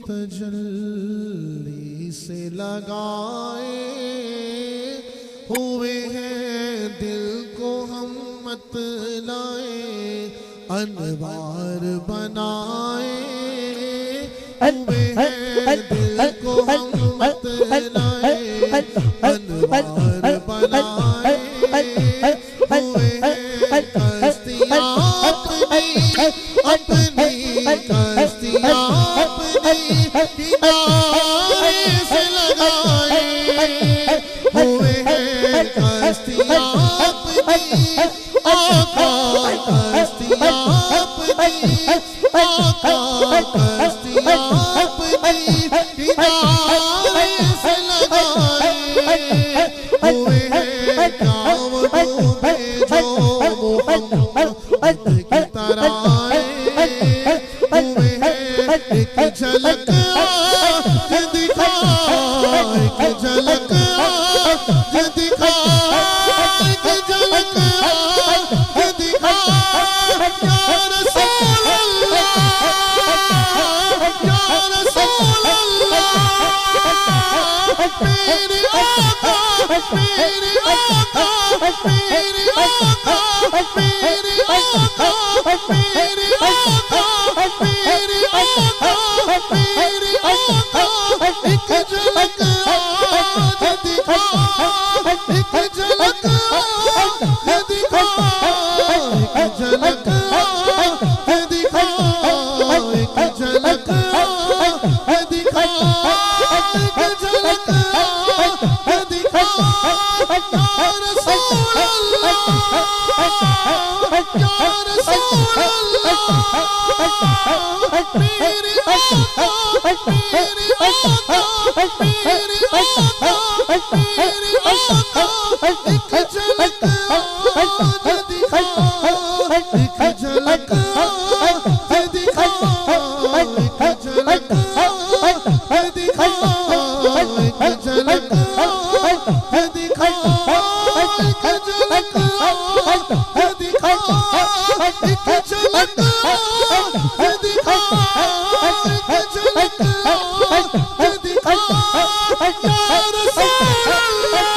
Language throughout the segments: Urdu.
تجلی سے لگائے ہوئے ہیں دل کو ہم مت لائے انوار بنائے ہوئے ہیں دل کو ہم مت لائے انوار بنائے ہوئے ہیں کشتیاں اپنی اپنی کشتیاں اپنی کنارے سے لگائے ہوئے ہیں کشتیاں اپنی آقا کشتیاں اپنی آقا کشتیاں اپنی کنارے سے لگائے ہوئے ہیں کاوڑوں پہ جو محمد کی طرح آئے ہوئے ہیں ایک جھلک آنکھ دکھا ایک جھلک آنکھ دکھا ایک جھلک آنکھ دکھا یا رسول اللہ یا رسول اللہ میرے آقا میرے آقا میرے آقا میرے آقا میرے آقا میرے آقا میرے آقا ایک جھلک آنکھ دکھا ایک جھلک آنکھ دکھا ایک جھلک آنکھ دکھا ایک جھلک آنکھ دکھا ایک جھلک آنکھ دکھا یا رسول اللہ یا رسول اللہ میرے آقا میرے آقا میرے آقا میرے آقا ایک جھلک آنکھ دکھا ایک جھلک آنکھ دکھا ایک جھلک آنکھ دکھا ایک جھلک آنکھ دکھا ایک جھلک آنکھ دکھا ایک جھلک آنکھ دکھا ایک جھلک آنکھ دکھا یا رسول اللہ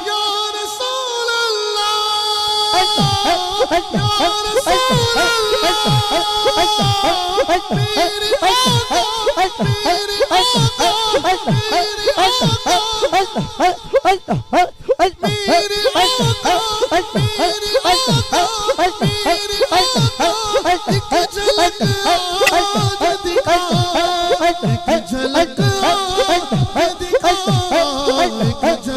یا رسول اللہ یا رسول اللہ میرے آقا میرے آقا میرے آقا میرے آقا میرے آقا میرے آقا ایک جھلک آنکھ دکھا ایک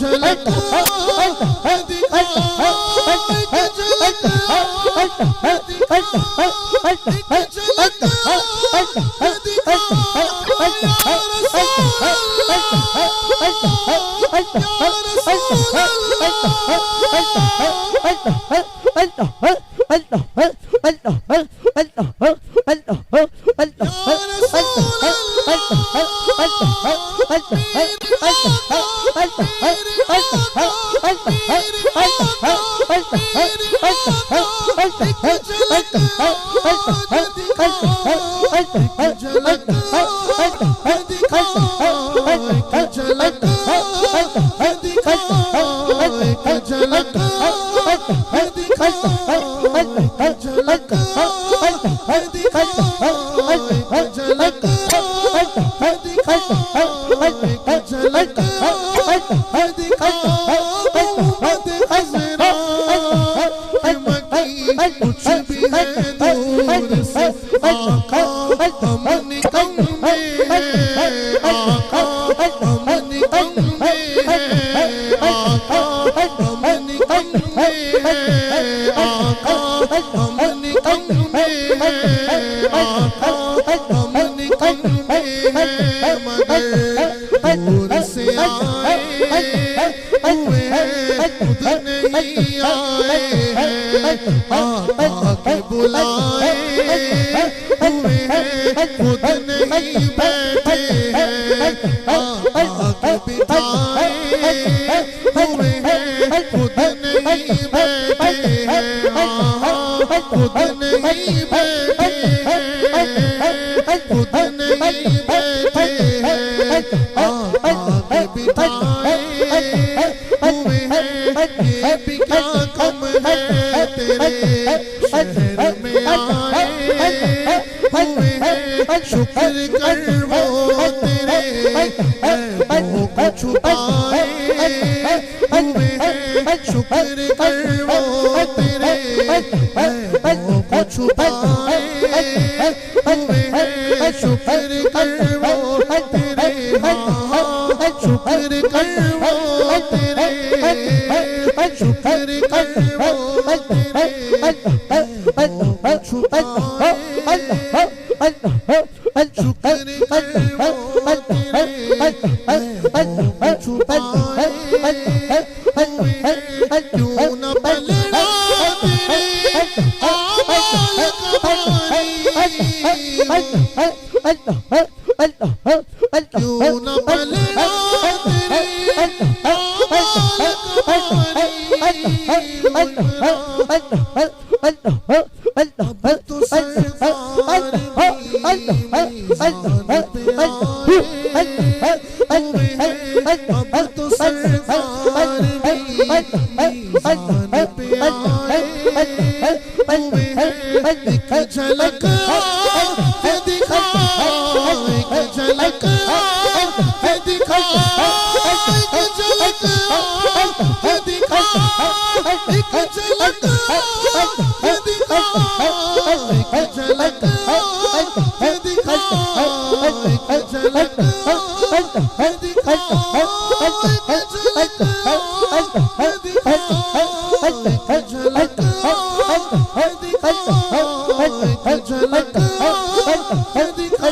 جھلک آنکھ دکھا ایک جھلک آنکھ دکھا ایک جھلک آنکھ دکھا ایک جھلک آنکھ دکھا ایک جھلک آنکھ دکھا یا رسول اللہ یا رسول کچھ بھی ہے دور سے آقا ہم نکم میں آقا ہم نکم میں آقا ہم نکم میں آقا ہم نکم میں آقا ہم نکم میں مگر دور سے آئے ہوئے خود نہیں آئے آقا کے بلائے ہوئے خود نہیں بیٹھے آقا کے بٹھائے ہوئے خود نہیں بیٹھے خود نہیں بیٹھے خود نہیں بیٹھے آقا کے بٹھائے ہوئے ہیں یہ بھی کیا کم ہے تیرے شہر میں آئے ہوئے ہیں شکر کر وہ تیرے عیبوں کو چھپائے ہوئے ہیں شکر کر وہ تیرے عیبوں کو چھپائے ہوئے ہیں شکر کر وہ تیرے شکر کر وہ تیرے شکر کر وہ تیرے عیبوں کو چھپائے شکر کر وہ تیرے عیبوں کو چھپائے ہوئے ہیں کیوں نہ پلڑا تیرے آمال کا پانی کیوں نہ پلڑا تیرے آمال کا پانی اب تو سرکار بھی میزان پہ آئے ہوئے ہیں اب تو سرکار بھی میزان پہ آئے ہوئے ہیں ایک جھلک آنکھ دکھا ایک جھلک آنکھ دکھا ایک جھلک آنکھ دکھا ایک جھلک آنکھ دکھا ایک جھلک آنکھ دکھا ایک جھلک آنکھ دکھا ایک جھلک آنکھ دکھا ایک جھلک آنکھ دکھا ایک جھلک آنکھ دکھا